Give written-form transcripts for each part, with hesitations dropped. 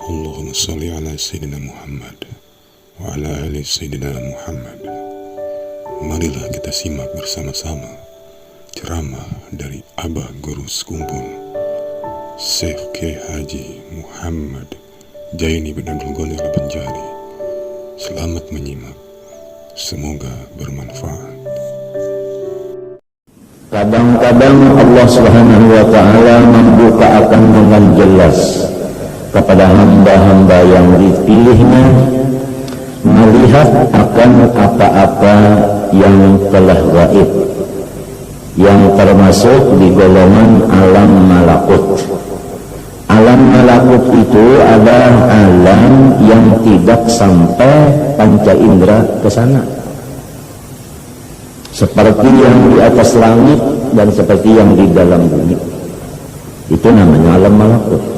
Allahumma salli ala Sayyidina Muhammad wa ala ali Sayyidina Muhammad. Marilah kita simak bersama-sama ceramah dari Abah Guru Sekumpul Syekh Kiai Haji Muhammad Jaini bin Abdul Ghani Al-Banjari. Selamat menyimak, semoga bermanfaat. Kadang-kadang Allah Subhanahu wa Ta'ala membuka akan dengan jelas kepada hamba-hamba yang dipilihnya melihat akan apa-apa yang telah gaib, yang termasuk di golongan alam malakut. Alam malakut itu adalah alam yang tidak sampai panca indera ke sana, seperti yang di atas langit dan seperti yang di dalam bumi. Itu namanya alam malakut.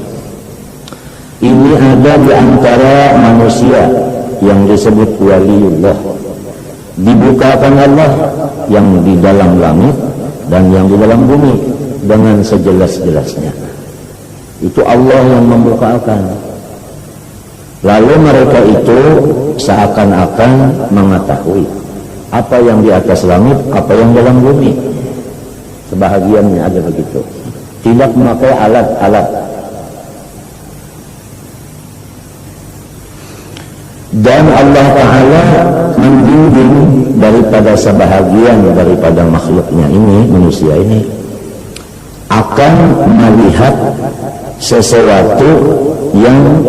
Ini ada di antara manusia yang disebut waliullah, dibukakan Allah yang di dalam langit dan yang di dalam bumi dengan sejelas-jelasnya. Itu Allah yang membukakan. Lalu mereka itu seakan-akan mengetahui apa yang di atas langit, apa yang dalam bumi. Sebahagiannya ada begitu, tidak memakai alat-alat. Dan Allah Ta'ala membimbing daripada sebahagian daripada makhluknya ini, manusia ini akan melihat sesuatu yang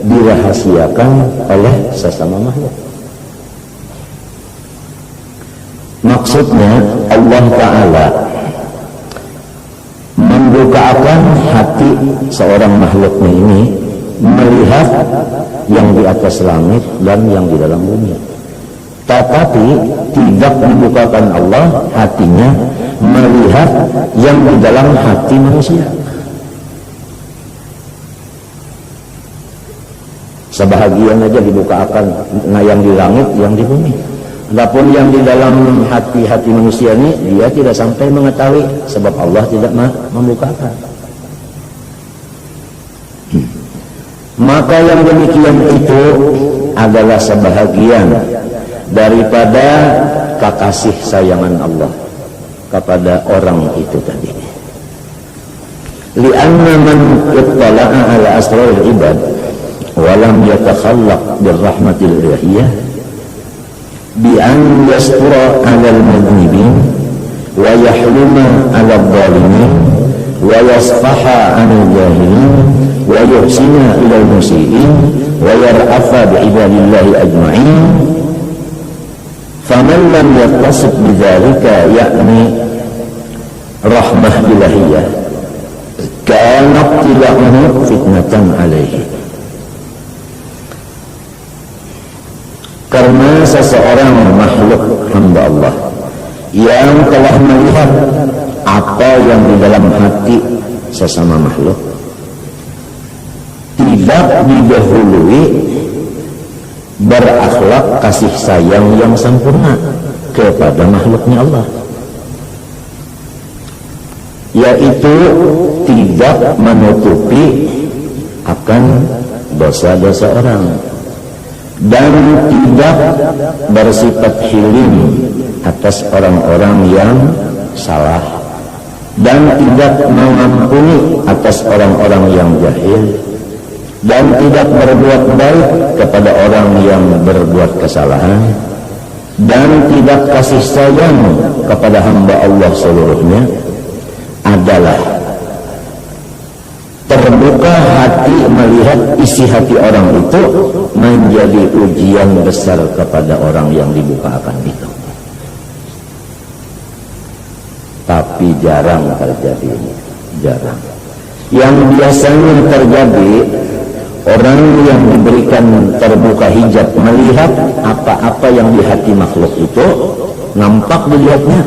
dirahasiakan oleh sesama makhluk. Maksudnya Allah Ta'ala membukakan hati seorang makhluknya ini melihat yang di atas langit dan yang di dalam bumi, tetapi tidak membukakan Allah hatinya melihat yang di dalam hati manusia. Sebahagian aja dibukakan, nah yang di langit, yang di bumi. Adapun yang di dalam hati-hati manusia ini dia tidak sampai mengetahui, sebab Allah tidak membukakan. Maka yang demikian itu adalah sebahagian daripada kekasih sayangan Allah kepada orang itu tadi. Li'anna man ittala'a ala asraril ibad wa lam yatakhallaq birrahmatil ilahiyah bi an yastura 'alal mudhnibin wa yahluma 'alal zalimin wa yasfaha 'anil jahilin wa yuhsina ilal musii'in wa yar'afa bi'ibadillahi ajma'in. Faman lam yattasib bidzalika yakni rahmah ilahiyah kana ibtila'uhu fitnatan alaihi. Karena seseorang makhluk hamba Allah yang telah melihat apa yang di dalam hati sesama makhluk, tidak didahului berakhlak kasih sayang yang sempurna kepada makhluknya Allah, yaitu tidak menutupi akan dosa-dosa orang dan tidak bersifat hilim atas orang-orang yang salah dan tidak mengampuni atas orang-orang yang jahil dan tidak berbuat baik kepada orang yang berbuat kesalahan dan tidak kasih sayang kepada hamba Allah seluruhnya, adalah terbuka hati melihat isi hati orang itu menjadi ujian besar kepada orang yang dibukakan itu. Tapi jarang terjadi, jarang. Yang biasanya terjadi, orang yang diberikan terbuka hijab melihat apa-apa yang di hati makhluk itu, nampak dilihatnya.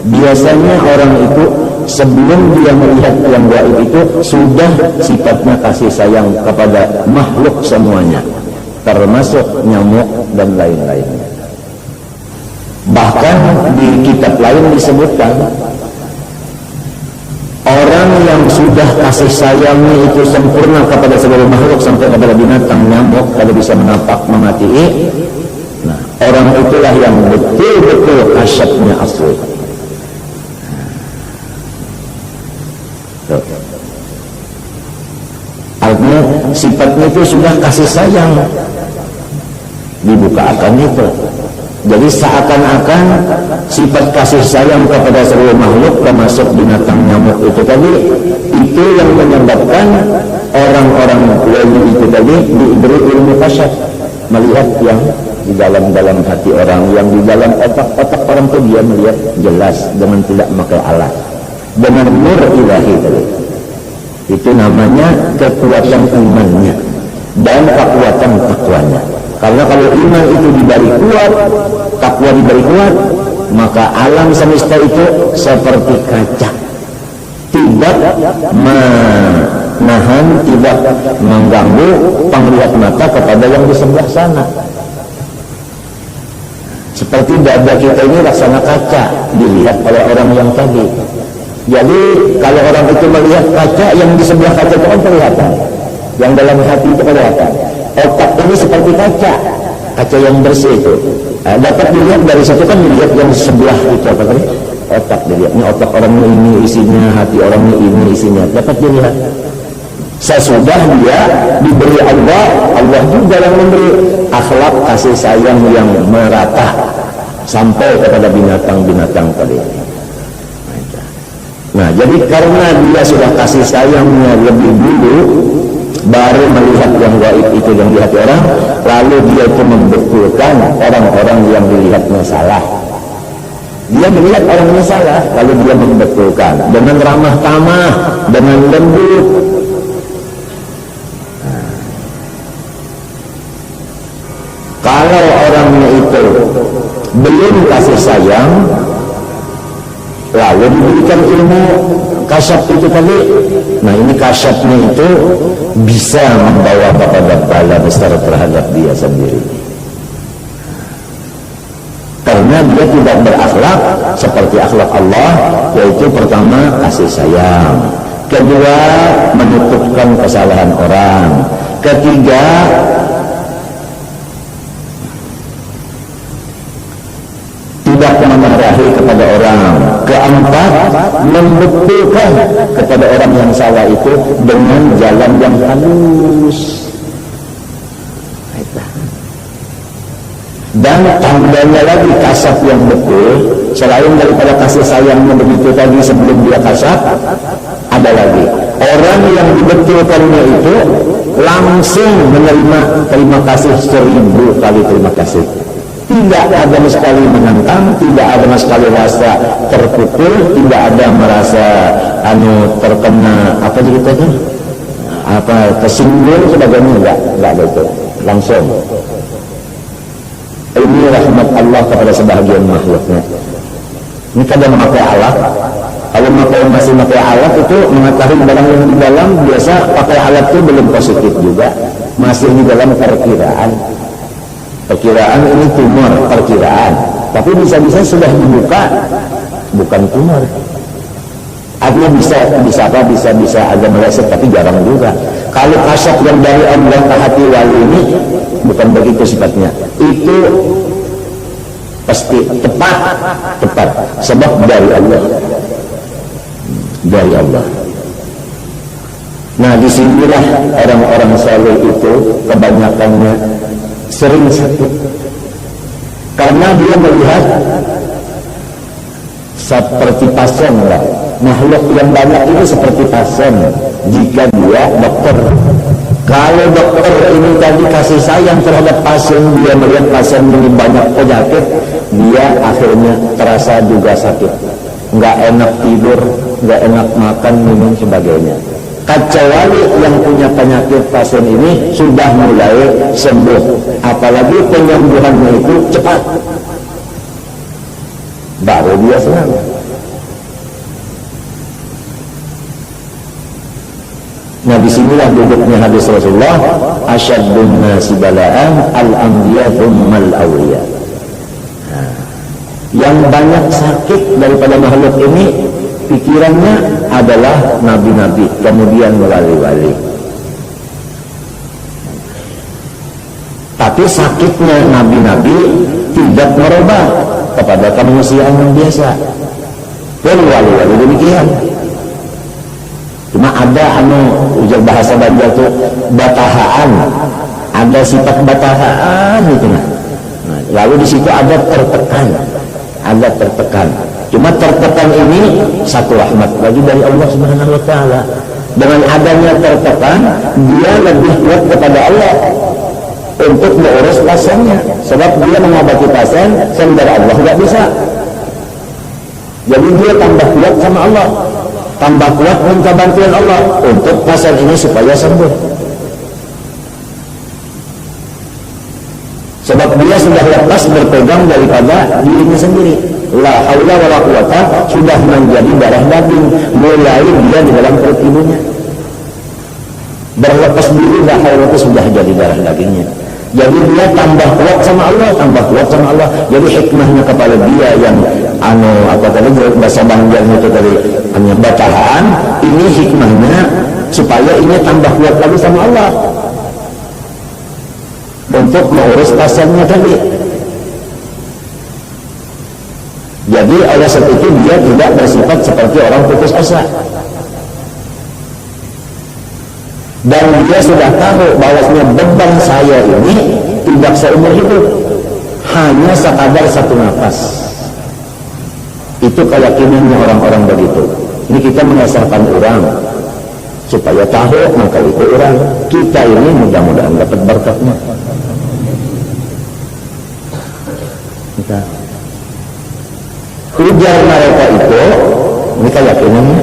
Biasanya orang itu sebelum dia melihat yang gaib itu sudah sifatnya kasih sayang kepada makhluk semuanya, termasuk nyamuk dan lain-lainnya. Bahkan di kitab lain disebutkan orang orang yang sudah kasih sayangnya itu sempurna kepada seluruh makhluk sampai kepada binatang, nyamuk kalau bisa menapak memati. Nah, orang itulah yang betul-betul kasyafnya asli. Artinya sifatnya itu sudah kasih sayang, dibukakan itu. Jadi seakan-akan sifat kasih sayang kepada seluruh makhluk termasuk binatang, nyamuk itu tadi, itu yang menyebabkan orang-orang wali itu tadi diberi ilmu kasyaf, melihat yang di dalam hati orang, yang di dalam otak orang itu dia melihat jelas dengan tidak memakai alat, dengan nur ilahi tadi. Itu namanya kekuatan imannya dan kekuatan takwanya. Karena kalau iman itu diberi kuat, takwa diberi kuat, maka alam semesta itu seperti kaca, tidak menahan, tidak mengganggu penglihat mata kepada yang di sebelah sana. Seperti dada kita ini laksana kaca, dilihat oleh orang yang tadi. Jadi kalau orang itu melihat kaca, yang di sebelah kaca itu kan kelihatan, yang dalam hati itu kelihatan. Otak ini seperti kaca yang bersih itu. Dapat dilihat dari situ kan, dilihat yang sebelah itu apa tadi? Otak dilihat. Ini otak orangnya ini isinya, hati orangnya ini isinya. Dapat dilihat. Sesudah dia diberi Allah juga yang memberi akhlak kasih sayang yang merata sampai kepada binatang-binatang tadi. Nah, jadi karena dia sudah kasih sayangnya lebih dulu, baru melihat yang gaib itu yang di hati orang, lalu dia itu membetulkan orang-orang yang dilihatnya salah. Dia melihat orangnya salah, lalu dia membetulkan dengan ramah tamah, dengan lembut. Kalau orangnya itu belum kasih sayang, lalu diberikan ilmu kasyaf itu tadi, nah ini kasyafnya itu bisa membawa kepada bala besar terhadap dia sendiri, karena dia tidak berakhlak seperti akhlak Allah, yaitu pertama kasih sayang, kedua menutupkan kesalahan orang, ketiga tidak memarahi kepada orang, keempat membetulkan kepada orang yang salah itu dengan jalan yang halus. Dan tandanya lagi kasaf yang betul, selain daripada kasih sayangnya begitu tadi sebelum dia kasaf, ada lagi orang yang dibetulkannya itu langsung menerima terima kasih 1000 kali terima kasih. Tidak ada sekali menentang, tidak ada sekali rasa terpukul, tidak ada merasa terkena apa gitu tuh, apa tersinggung sebagainya, enggak ada itu, langsung. Ini rahmat Allah kepada sebahagian makhluknya. Ini kadang memakai alat, kalau masih memakai alat itu mengetahui barang yang di dalam, biasa pakai alat itu belum positif juga, masih di dalam perkiraan ini tumor, perkiraan, tapi bisa-bisa sudah dibuka bukan tumor. Artinya bisa ada meleset, tapi jarang juga. Kalau kasyaf yang dari Allah ke hati wali ini bukan begitu sifatnya, itu pasti tepat sebab dari Allah. Nah, disinilah orang-orang saleh itu kebanyakannya sering sakit, karena dia melihat seperti pasien lah. Makhluk yang banyak itu seperti pasien jika dia dokter. Kalau dokter ini tadi kasih sayang terhadap pasien, dia melihat pasien dengan banyak penyakit, dia akhirnya terasa juga sakit, nggak enak tidur, nggak enak makan, minum sebagainya. Kecuali yang punya penyakit pasien ini sudah mulai sembuh, apalagi penyembuhannya itu cepat, baru dia senang. Nah, disinilah duduknya hadis Rasulullah, asyaddun nasi bala'an al-anbiya thummal awliya. Yang banyak sakit daripada makhluk ini pikirannya adalah nabi-nabi, kemudian wali-wali. Tapi sakitnya nabi-nabi tidak merubah kepada kemanusiaan yang biasa. Dan wali-wali demikian. Cuma ada ujar bahasa Banjar itu batahaan, ada sifat batahaan itu. Nah, lalu di situ ada tertekan, Cuma tertekan ini satu rahmat lagi dari Allah Subhanahu Wa Taala. Dengan adanya tertekan, dia lebih kuat kepada Allah untuk mengurus pasiennya. Sebab dia mengobati pasien, sementara Allah tidak bisa. Jadi dia tambah kuat sama Allah, tambah kuat minta bantuan Allah untuk pasien ini supaya sembuh. Sebab dia sudah lepas berpegang daripada dirinya sendiri. La haula wala quwata sudah menjadi darah daging, mulai dia di dalam perut ibunya. Berlepas diri la haula itu sudah jadi darah dagingnya. Jadi dia tambah kuat sama Allah, Jadi hikmahnya kepada dia yang apa tadi bahasa Banjarnya itu tadi hanya bacaan, ini hikmahnya supaya ini tambah kuat lagi sama Allah untuk mengurus pasiennya tadi. Jadi oleh sebab itu dia tidak bersifat seperti orang putus asa. Dan dia sudah tahu bahwasanya beban saya ini tidak seumur hidup, hanya sekadar satu nafas. Itu keyakinannya orang-orang begitu. Ini kita menasihkan orang supaya tahu maka itu orang. Kita ini mudah-mudahan dapat berkatnya. Kita ujar mereka itu, ini keyakinannya.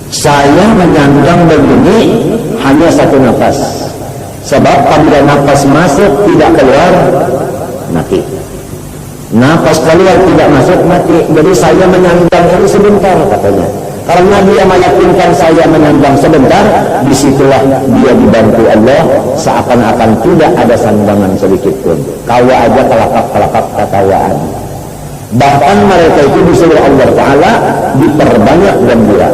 Saya menyandang begini hanya satu nafas. Sebab apabila nafas masuk tidak keluar, mati. Nafas keluar tidak masuk, mati. Jadi saya menyandang ini sebentar katanya. Karena dia meyakinkan saya menyandang sebentar, disitulah dia dibantu Allah, seakan-akan tidak ada sandangan sedikit pun. Kawa aja kelakap-kelakap ketawaan. Bahkan mereka itu disuruh Allah Ta'ala diperbanyak gembira.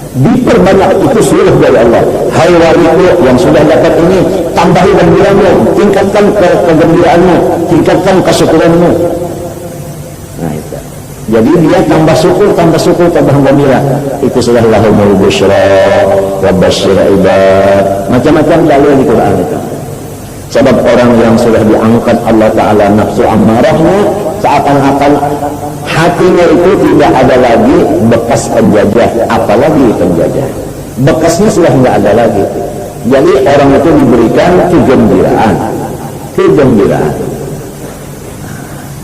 Diperbanyak itu suruh dari Allah. Hai waliku yang sudah dapat ini, tambahi gembiramu, tingkatkan kegembiraanmu, tingkatkan kesyukuranmu. Nah itu. Jadi dia tambah syukur, tambah gembira. Itu sudah lahumul busyra wa basyir ibad. Macam-macam dalil di Quran itu. Sebab orang yang sudah diangkat Allah Ta'ala nafsu ammarahnya, seakan-akan hatinya itu tidak ada lagi bekas penjajah, apalagi penjajah. Bekasnya sudah tidak ada lagi. Jadi orang itu diberikan kegembiraan.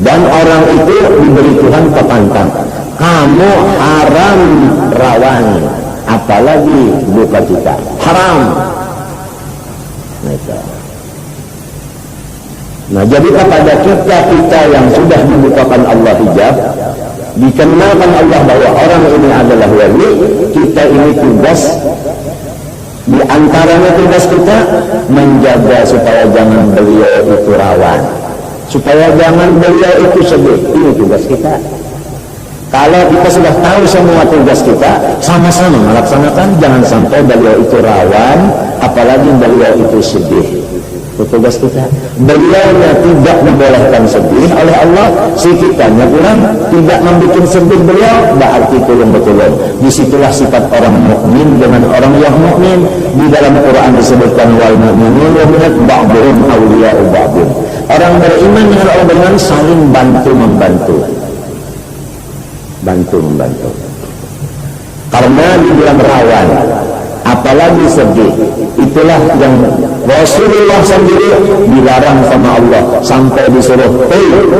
Dan orang itu diberi Tuhan kepantang. Kamu haram rawan, apalagi duka cita. Haram. Nah, jadi kepada kita yang sudah dibukakan Allah hijab, dikenalkan Allah bahwa orang ini adalah wali, kita ini tugas, di antaranya tugas kita menjaga supaya jangan beliau itu rawan, supaya jangan beliau itu sedih. Ini tugas kita. Kalau kita sudah tahu semua tugas kita, sama-sama melaksanakan, jangan sampai beliau itu rawan, apalagi beliau itu sedih. Itu tugas kita. Beliau tidak dibolehkan sedih oleh Allah, si kitanya kurang tidak membuat sedih beliau, berarti tulung-betulung. Disitulah sifat orang mukmin dengan orang yang mukmin. Di dalam Quran disebutkan wal mu'minun wa minat ba'dhum awliya'u ba'dhin. Orang beriman dengan orang beriman saling bantu-membantu. Bantu-membantu. Karena dibilang rawan, apalagi sedih. Itulah yang Rasulullah sendiri dilarang sama Allah sampai disuruh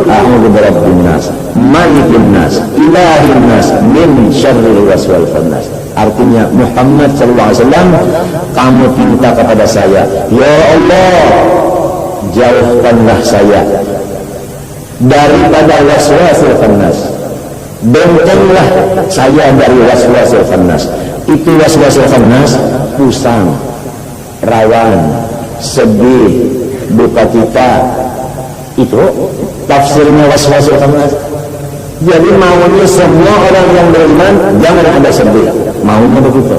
a'udzu birabbin nas, malikin nas, ilahin nas, min syarril waswal khannas. Artinya Muhammad sallallahu alaihi wasallam, kamu minta kepada saya, ya Allah, jauhkanlah saya daripada waswasil khannas. Bentenglah saya dari waswasil khannas. Itu waswasil khannas, pusang, rawan, sedih, duka cita. Itu tafsirnya waswasil khannas. Jadi maunya semua orang yang beriman jangan ada sedih, maunya begitu.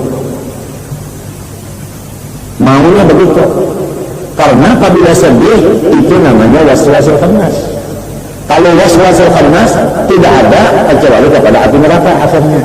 Maunya begitu. Karena apabila sedih itu namanya waswasul khannas. Kalau waswasul khannas tidak ada kecuali kepada api neraka akhirnya.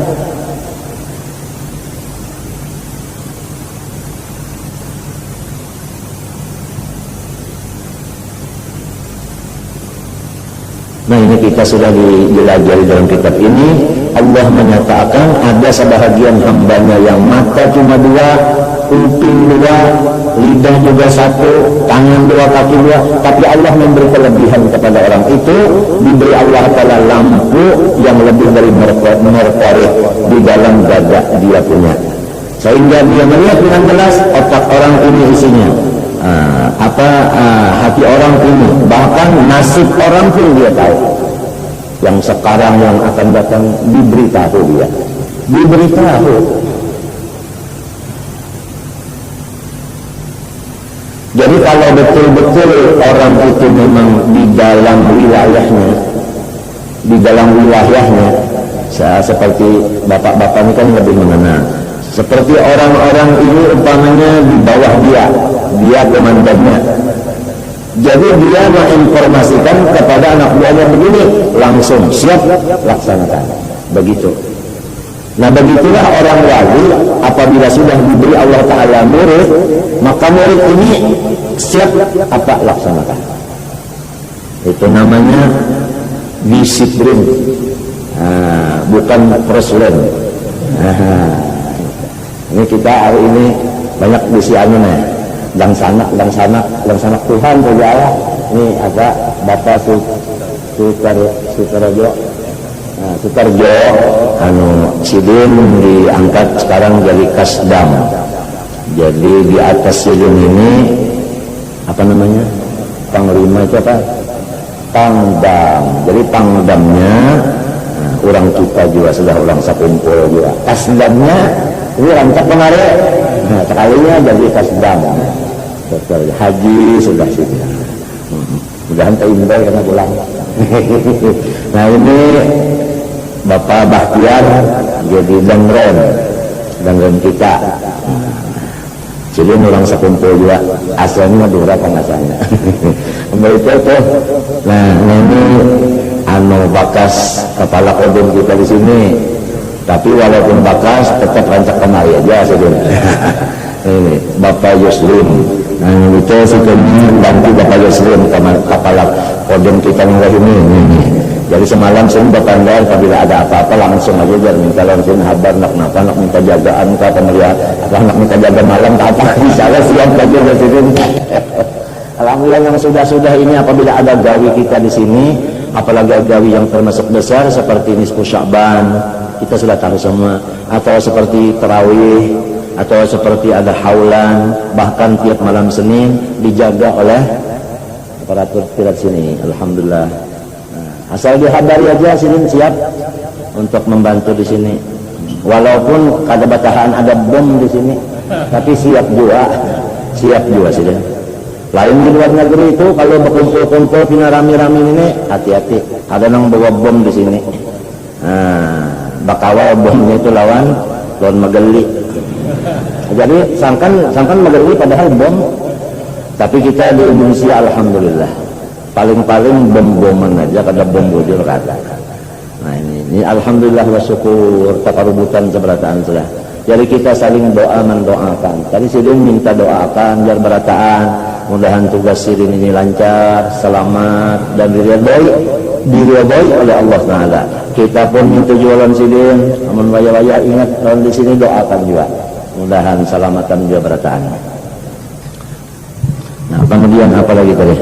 Nah, ini kita sudah dijelajahi dalam kitab ini. Allah menyatakan ada sebahagian hambanya yang mata cuma dua, kuping dua, lidah juga satu, tangan dua, kaki dua, tapi Allah memberi kelebihan kepada orang itu. Diberi Allah Ta'ala lampu yang lebih dari merkuri di dalam dada dia punya, sehingga dia melihat dengan jelas otak orang ini isinya hati orang ini, bahkan nasib orang pun dia tahu. Yang sekarang, yang akan datang, diberitahu dia, diberitahu. Jadi kalau betul-betul orang itu memang di dalam wilayahnya, seperti bapak-bapak ini kan lebih mengenal. Seperti orang-orang ini umpamanya di bawah dia komandannya. Jadi dia menginformasikan kepada anak buahnya begini, langsung siap laksanakan. Begitu. Nah, begitulah orang wali apabila sudah diberi Allah Ta'ala murid, maka murid ini siap apa laksanakan. Itu namanya disiplin, bukan preslen. Ini kita hari ini banyak disiannya, dan sanak Tuhan saja Allah. Ini ada Bapak Sutarjo, Sidin diangkat sekarang jadi Kasdam. Jadi di atas Sidin ini apa namanya? Panglima itu apa? Pangdam. Jadi pangdamnya orang kita juga sudah orang sakumpul juga. Kasdamnya ini rancak kemarin. Nah, sekalinya jadi kasdam. Haji sudah sini. Mudahan terindah karena pulang. Nah, ini Bapak Bahtiar jadi dangren kita. Jadi orang sekumpul juga asalnya Madura kan asalnya. Begitu tuh. Nah, ini bakas kepala kodam kita di sini. Tapi walaupun bakas tetap rancak kemari aja sebenarnya. Ini Bapak Yuslim. Nah, itu sebenarnya bantu Bapak Yuslim kepala kodam kita ini. Jadi semalam saya Bapak Anda apabila ada apa-apa langsung aja biar minta langsung habar nak minta jagaan ke pemerintah, nak minta jaga malam ke apa misalnya siang aja Presiden. Alhamdulillah yang sudah ini apabila ada gawi kita di sini, apalagi gawi yang termasuk besar seperti nisfu Sya'ban, kita sudah tahu semua, atau seperti tarawih, atau seperti ada haulan, bahkan tiap malam Senin dijaga oleh aparatur pirat sini. Alhamdulillah. Asal dihadari aja sini siap untuk membantu di sini. Walaupun kada batahan ada bom di sini, tapi siap juga sih. Lain di luar negeri itu kalau berkumpul-kumpul pina rami-rami ini hati-hati. Ada nang bawa bom di sini. Bakawa bomnya itu lawan Mageli. Jadi sangkan Mageli padahal bom. Tapi kita di Indonesia alhamdulillah paling-paling bom-boman aja, kada bom bujur kata. Nah ini alhamdulillah wa syukur takarubutan seberataan sudah. Jadi kita saling doa mendoakan. Tadi Sidin minta doakan biar berataan, mudahan tugas Sidin ini lancar, selamat dan diridhoi oleh Allah Taala. Kita pun minta jualan Sidin, amun waya-waya ingat kalau di sini doakan juga. Mudahan selamatan juga berataan. Nah, kemudian apa lagi tadi?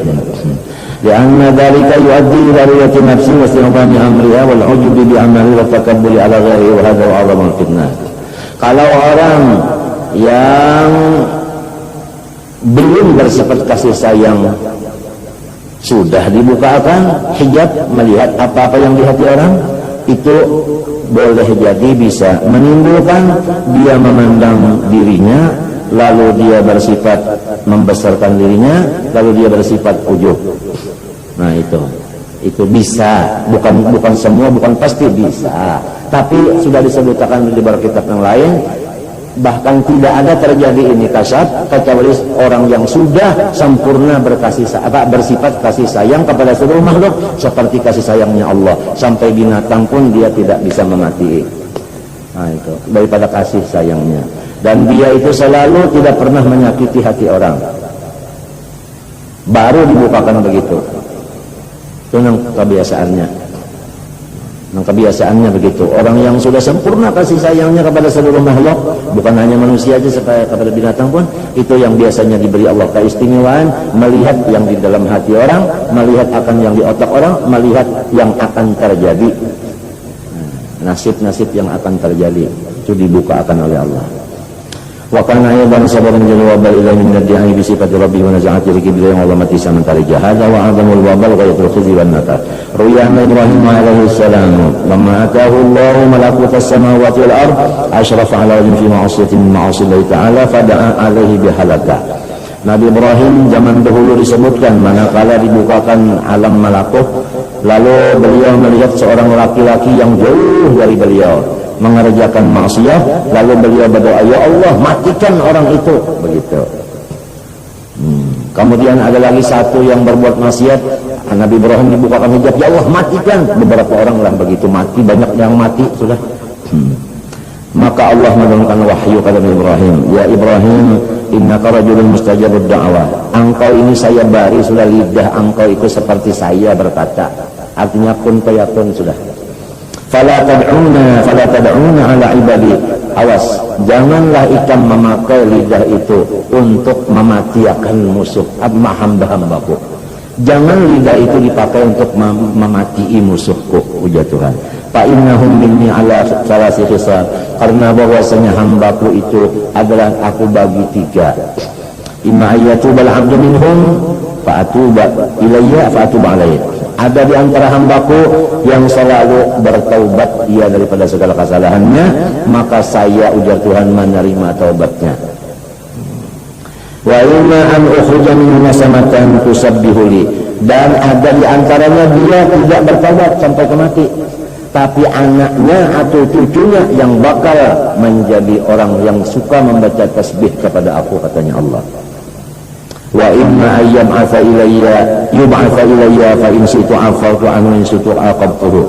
لأن ذلك يؤدي إلى رؤية نفسه واستعظام أمرها والعجب بعمله والتكبر على غيره وهذا أعظم الفتنة. Kalau orang yang belum bersifat kasih sayang sudah dibukakan hijab melihat apa-apa yang di hati orang, itu boleh jadi bisa menimbulkan dia memandang dirinya, lalu dia bersifat membesarkan dirinya, lalu dia bersifat ujub. Nah itu bisa, bukan semua, bukan pasti bisa, tapi sudah disebutkan di beberapa kitab yang lain Bahkan tidak ada terjadi ini kasab kecuali orang yang sudah sempurna bersifat kasih sayang kepada seluruh makhluk seperti kasih sayangnya Allah, sampai binatang pun dia tidak bisa memati. Nah, itu daripada kasih sayangnya. Dan dia itu selalu tidak pernah menyakiti hati orang, baru dibukakan begitu. Itu kebiasaannya. Kebiasaannya begitu. Orang yang sudah sempurna kasih sayangnya kepada seluruh makhluk, bukan hanya manusia aja, sampai kepada binatang pun, itu yang biasanya diberi Allah keistimewaan, melihat yang di dalam hati orang, melihat akan yang di otak orang, melihat yang akan terjadi, nasib-nasib yang akan terjadi, itu dibukakan oleh Allah. Wa kana aydan sabaran jalwa bal ila min nadi'i bi sifati rabbi wa naz'ati rikibli wa mati samantari jahada wa azamul wabal ghayatul khizi wan nata. Ruya Ibrahim alaihi salam lamma atahu Allah malakutas samawati wal ard ashrafa ala wajhin fi ma'asiyatin min ma'asillahi ta'ala fada'a alaihi bihalaka. Nabi Ibrahim zaman dahulu disebutkan manakala dibukakan alam malakut, lalu beliau melihat seorang laki-laki yang jauh dari beliau mengerjakan maksiat, lalu beliau berdoa, ya Allah matikan orang itu, begitu. Kemudian ada lagi satu yang berbuat maksiat, Nabi Ibrahim dibukakan hijab, ya Allah matikan. Beberapa orang lah begitu mati, banyak yang mati sudah. Maka Allah menurunkan wahyu kepada Ibrahim, ya Ibrahim, innaka rajulun mustajabud da'wah. Engkau ini saya bari, sudah lidah engkau itu seperti saya berkata. Artinya kun fayakun sudah. Fala tad'una ala ibadi. Awas, janganlah ikam memakai lidah itu untuk mematikan musuh hamba-hambaku. Jangan lidah itu dipakai untuk mematikan musuhku, ujar Tuhan. Fa innahum minni ala salasi khisal. Karena bahwasanya hambaku itu adalah aku bagi tiga. Imma ayyatubal abdu minhum fa atuba ilayya fa atuba alayhi. Ada di antara hambaku yang selalu bertaubat ia daripada segala kesalahannya, maka saya, ujar Tuhan, menerima taubatnya. Wa inna an ukhruja min nasamatan tusabbihu li. Dan ada di antaranya dia tidak bertaubat sampai ke mati, tapi anaknya atau cucunya yang bakal menjadi orang yang suka membaca tasbih kepada aku, katanya Allah. Wa imma ayyam asa ilayya yub'atsa ilayya fa in situ afawtu anhu in situ aqabtuhu.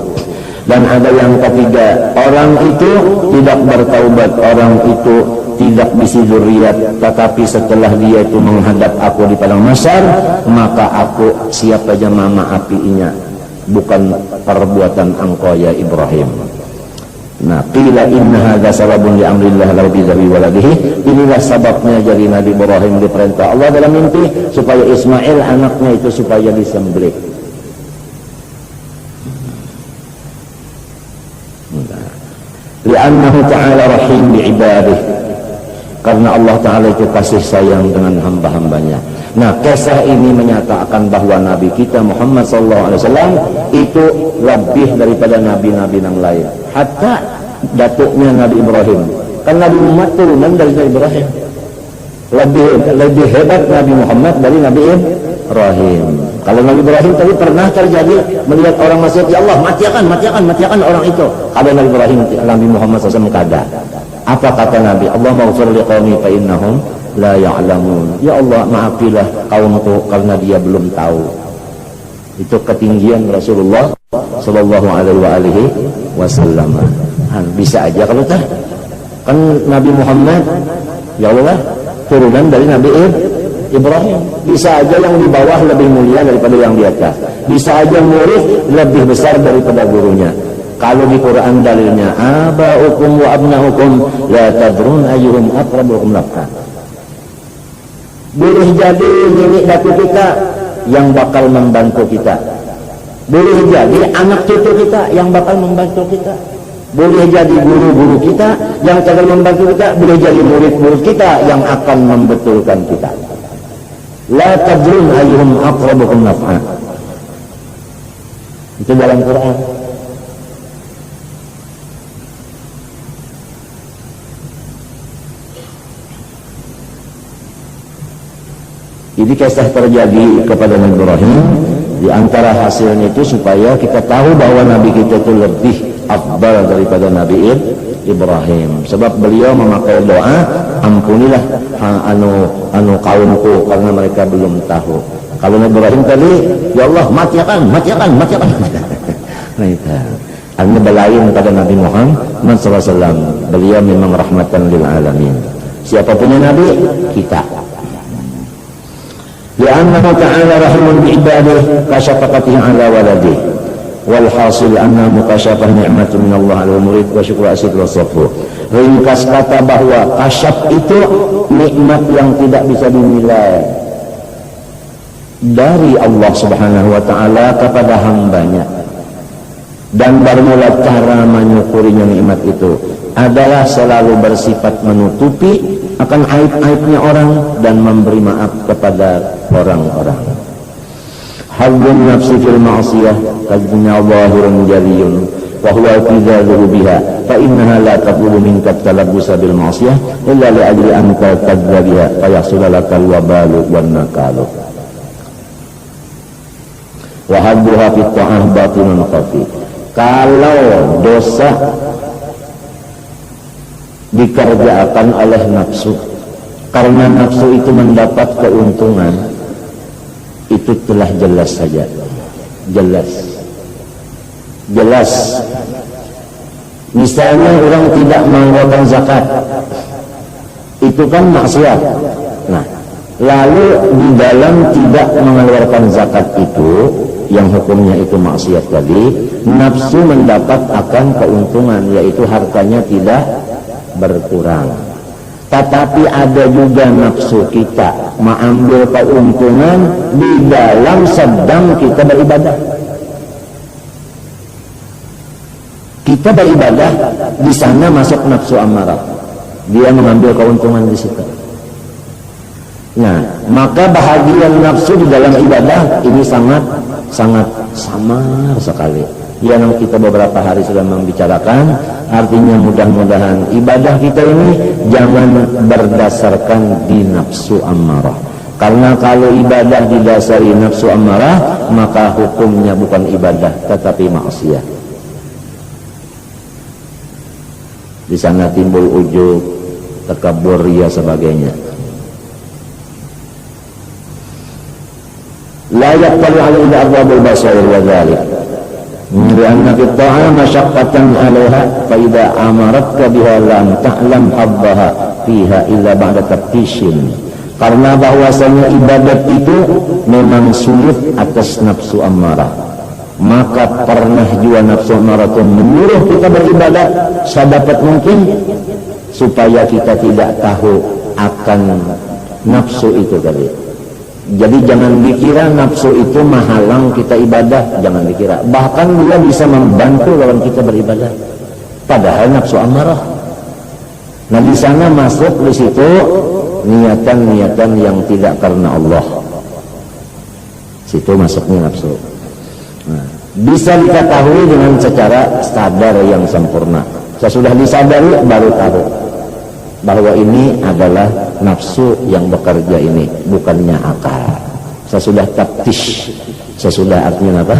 Dan ada yang ketiga, orang itu tidak bertaubat, orang itu tidak bisi dzurriat, tetapi setelah dia itu menghadap aku di padang mahsyar, maka aku siap saja memaafinya, bukan perbuatan engkau ya Ibrahim. Nah, qila inna hadza sababun li amrillah la bidawi waladihi. Inilah sebabnya jadi Nabi Ibrahim diperintah Allah dalam mimpi supaya Ismail anaknya itu supaya disembelih. Li'annahu ta'ala rahim bi'ibadihi. Karena Allah Ta'ala itu kasih sayang dengan hamba-hambanya. Nah, kisah ini menyatakan bahwa Nabi kita Muhammad SAW itu lebih daripada nabi-nabi yang lain. Hatta datuknya Nabi Ibrahim, kan Nabi Muhammad turunan dari Nabi Ibrahim. Lebih hebat Nabi Muhammad dari Nabi Ibrahim. Kalau Nabi Ibrahim tadi pernah terjadi melihat orang maksiat, ya Allah matiakan orang itu. Kalau Nabi Ibrahim, Nabi Muhammad SAW kada. Apa kata Nabi? Allah maghfir liqaumi fa innahum la ya'lamun. Ya Allah, maafilah kaumku karena dia belum tahu. Itu ketinggian Rasulullah sallallahu alaihi wasallam. Bisa aja kalau tah. Kan Nabi Muhammad, ya Allah, turunan dari Nabi Ibrahim. Bisa aja yang di bawah lebih mulia daripada yang di atas. Bisa aja murid lebih besar daripada gurunya. Kalau di Quran dalilnya aba'ukum wa abna'ukum la tadrun ayyuhum aqrabukum naf'an. Boleh jadi nenek datu kita yang bakal membantu kita. Boleh jadi anak cucu kita yang bakal membantu kita. Boleh jadi guru-guru kita yang akan membantu kita. Boleh jadi murid-murid kita yang akan membetulkan kita. La tadrun ayyuhum aqrabukum naf'an. Itu dalam Quran. Jadi kisah terjadi kepada Nabi Ibrahim. Di antara hasilnya itu supaya kita tahu bahwa Nabi kita itu lebih afdal daripada Nabi Ibrahim. Sebab beliau memakai doa, ampunilah anu kaumku karena mereka belum tahu. Kalau Nabi Ibrahim tadi, ya Allah matiakan. Nah itu. Hanya belain pada Nabi Muhammad SAW. Beliau memang rahmatan lil alamin. Siapa punya Nabi? Kita. Li'annahu ta'ala rahimun bi'ibadih kasyafaqatihi ala waladih. Walhasil anna mukasyafah ni'matu minallah ala murid wa syukur asid wa safu. Ringkas kata bahwa kasyaf itu nikmat yang tidak bisa dinilai dari Allah subhanahu wa ta'ala kepada hambanya. Dan bermula cara menyukurinya nikmat itu adalah selalu bersifat menutupi akan aib-aibnya orang dan memberi maaf kepada orang-orang. Haddun nafsi fil ma'asiyah kadnya zahirun jaliyun wa huwa qidaluhu biha fa innaha la taqulu minka talabbusa bil ma'asiyah illa li ajli an tadzabiha fa yahsul lakal wabalu wan nakalu wa hadduha fit ta'ah batinun khafi. Kalau dosa dikerjakan oleh nafsu karena nafsu itu mendapat keuntungan, itu telah jelas saja, jelas. Misalnya orang tidak mengeluarkan zakat, itu kan maksiat. Nah, lalu di dalam tidak mengeluarkan zakat itu yang hukumnya itu maksiat tadi, nafsu mendapat akan keuntungan, yaitu hartanya tidak berkurang. Tetapi ada juga nafsu kita mengambil keuntungan di dalam sedang kita beribadah. Kita beribadah, di sana masuk nafsu amarah. Dia mengambil keuntungan di situ. Nah, maka bahagian nafsu di dalam ibadah ini sangat samar sekali. Yang kita beberapa hari sudah membicarakan, artinya mudah-mudahan ibadah kita ini jangan berdasarkan di nafsu amarah. Karena kalau ibadah didasari nafsu amarah, maka hukumnya bukan ibadah tetapi maksiat. Di sana timbul ujub, takabur, riya sebagainya. La yaqtalu alaihi arbabul basar wa dhalik lianna fi ta'ala masyaqqatan 'alaiha fa idza amaratka biha lam ta'lam habbaha fiha illa ba'da taftishin. Karena bahwasanya ibadat itu memang sulit atas nafsu amarah, maka pernah juga nafsu amarah itu menyuruh kita beribadah sedapat mungkin supaya kita tidak tahu akan nafsu itu tadi. Jadi jangan dikira nafsu itu menghalang kita ibadah, jangan dikira. Bahkan dia bisa membantu lawan kita beribadah. Padahal nafsu amarah. Nah di sana masuk di situ niatan-niatan yang tidak karena Allah. Situ masuknya nafsu. Nah, bisa diketahui dengan secara sadar yang sempurna. Sesudah disadari baru tahu bahwa ini adalah nafsu yang bekerja ini, bukannya akal. Sesudah taftish, sesudah artinya apa?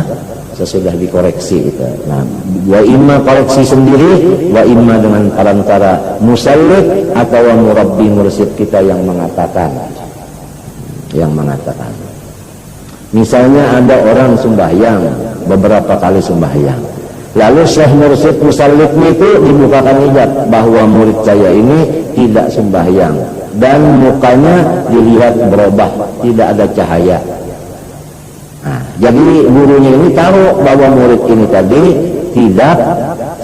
Sesudah dikoreksi itu. Nah, wa imma koreksi sendiri, wa imma dengan perantara musallid atau murabbi mursyid kita yang mengatakan. Misalnya ada orang sembahyang, beberapa kali sembahyang. Lalu Syekh Mursyid musallidnya itu dibukakan hijab bahwa murid saya ini tidak sembahyang dan mukanya dilihat berubah, tidak ada cahaya. Nah, jadi gurunya ini tahu bahwa murid ini tadi tidak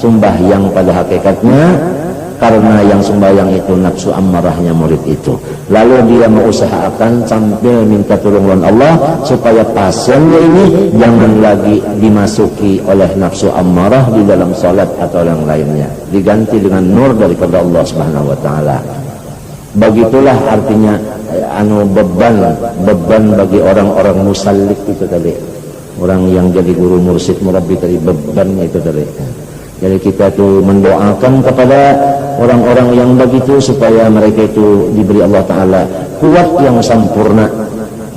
sembahyang pada hakikatnya, karena yang sembahyang itu nafsu amarahnya murid itu. Lalu dia mengusahakan sambil minta pertolongan Allah supaya pasiennya ini jangan lagi dimasuki oleh nafsu amarah di dalam salat atau yang lainnya, diganti dengan nur daripada Allah Subhanahu wa taala. Begitulah artinya beban bagi orang-orang musallid itu tadi. Orang yang jadi guru mursyid murabbi tadi, bebannya itu tadi. Jadi kita tuh mendoakan kepada orang-orang yang begitu supaya mereka itu diberi Allah Ta'ala kuat yang sempurna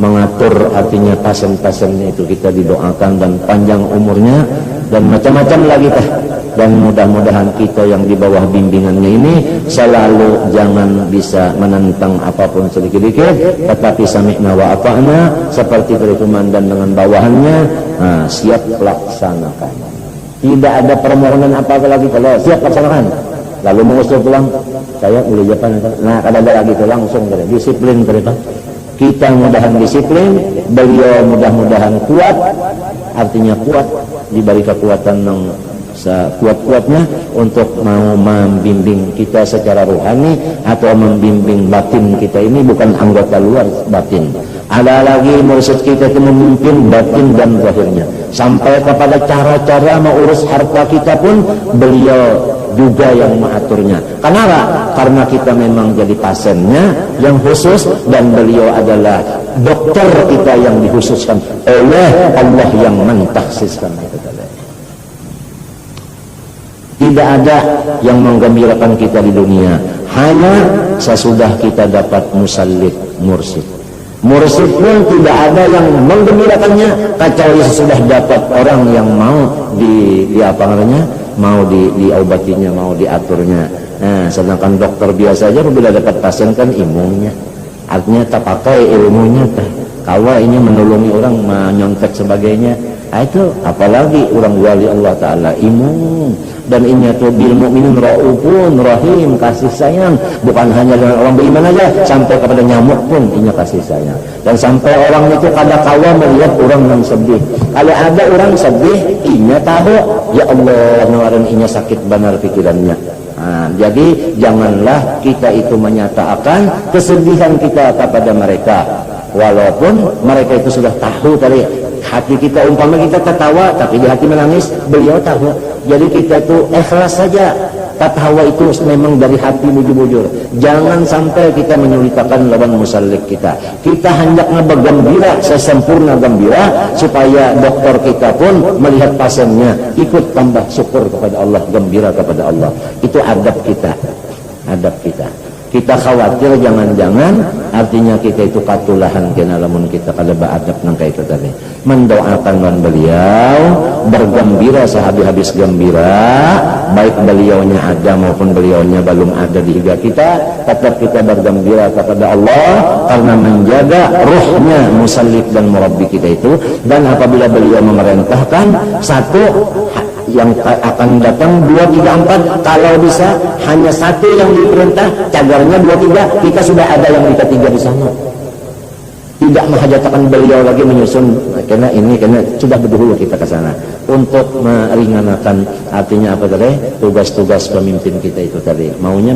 mengatur, artinya pasien-pasiennya itu kita didoakan dan panjang umurnya dan macam-macam lagi teh. Dan mudah-mudahan kita yang di bawah bimbingannya ini selalu jangan bisa menentang apapun sedikit-sedikit, tetapi sami'na wa ata'na seperti berkumandan dengan bawahannya, siap laksanakan. Tidak ada permohonan apa lagi, kalau siap laksanakan. Lalu mengusul pulang, saya mulai Jepang. Nah, kada ada lagi itu langsung disiplin terima. Kita mudahan disiplin, beliau mudah-mudahan kuat, artinya kuat diberi kekuatan yang sekuat-kuatnya untuk mau membimbing kita secara rohani atau membimbing batin kita ini, bukan anggota luar, batin. Ada lagi mursyid kita itu memimpin batin dan zahirnya sampai kepada cara-cara mengurus harta kita pun beliau juga yang mengaturnya. Kenapa? Karena kita memang jadi pasiennya yang khusus dan beliau adalah dokter kita yang dikhususkan oleh Allah yang mentakhsiskan kita. Tidak ada yang menggembirakan kita di dunia hanya sesudah kita dapat musallid, mursyid. Mursyid pun tidak ada yang menggembirakannya kecuali sesudah dapat orang yang mau mau diobatinya, mau diaturnya. Nah, sedangkan dokter biasa aja bila dapat pasien kan imunnya, artinya tak pakai ilmunya kalau ini menolongi orang, menyontek sebagainya. Itu apalagi orang wali Allah Ta'ala, imun. Dan ini itu bil mu'minin ra'ufun rahim, kasih sayang, bukan hanya dengan orang beriman aja, sampai kepada nyamuk pun ini kasih sayang. Dan sampai orang itu kada-kala melihat orang yang sedih. Kalau ada orang sedih, inya tahu, ya Allah, nawaran inya sakit benar pikirannya. Jadi janganlah kita itu menyatakan kesedihan kita kepada mereka, walaupun mereka itu sudah tahu tadi. Hati kita umpama kita tertawa tapi di hati menangis, beliau tahu. Jadi kita itu ikhlas saja. Tertawa itu memang dari hati bujur-bujur. Jangan sampai kita menyulitakan lawan musalik kita. Kita hendaknya bergembira sesempurna gembira supaya dokter kita pun melihat pasiennya ikut tambah syukur kepada Allah, gembira kepada Allah. Itu adab kita. Adab kita. Kita khawatir jangan-jangan artinya kita itu katulahan kena lamun kita kada beradab nang kayak itu tadi. Mendoakan lawan beliau, bergembira sehabis-habis gembira, baik beliaunya ada maupun beliaunya belum ada di higa kita, tetap kita bergembira kepada Allah karena menjaga ruhnya musallif dan murabbi kita itu. Dan apabila beliau memerintahkan satu yang akan datang 2, 3, 4, kalau bisa hanya satu yang diperintah, cagarnya 2, 3, kita sudah ada yang di ketiga di sana. Tidak menghajatkan beliau lagi menyusun, karena sudah berdahulu kita ke sana untuk meringankan artinya apa tadi, tugas-tugas pemimpin kita itu tadi. Maunya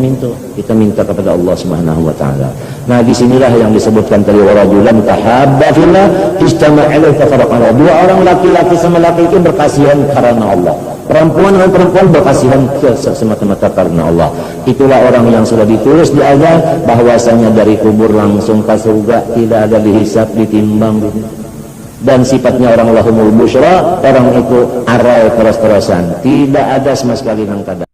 kita minta kepada Allah Subhanahu wa taala. Nah, disinilah yang disebutkan tadi, warajulan tahabba fillah istama'a ilaihi tafarraqa. Dua orang laki-laki sama laki-laki berkasihan karena Allah. Perempuan dengan perempuan berkasihan semata-mata karena Allah. Itulah orang yang sudah ditulis di azal bahwasanya dari kubur langsung ke surga, tidak ada dihisab, ditimbang. Dan sifatnya orang lahumul busyra, orang itu arai terus-terusan, tidak ada sama sekali yang kada.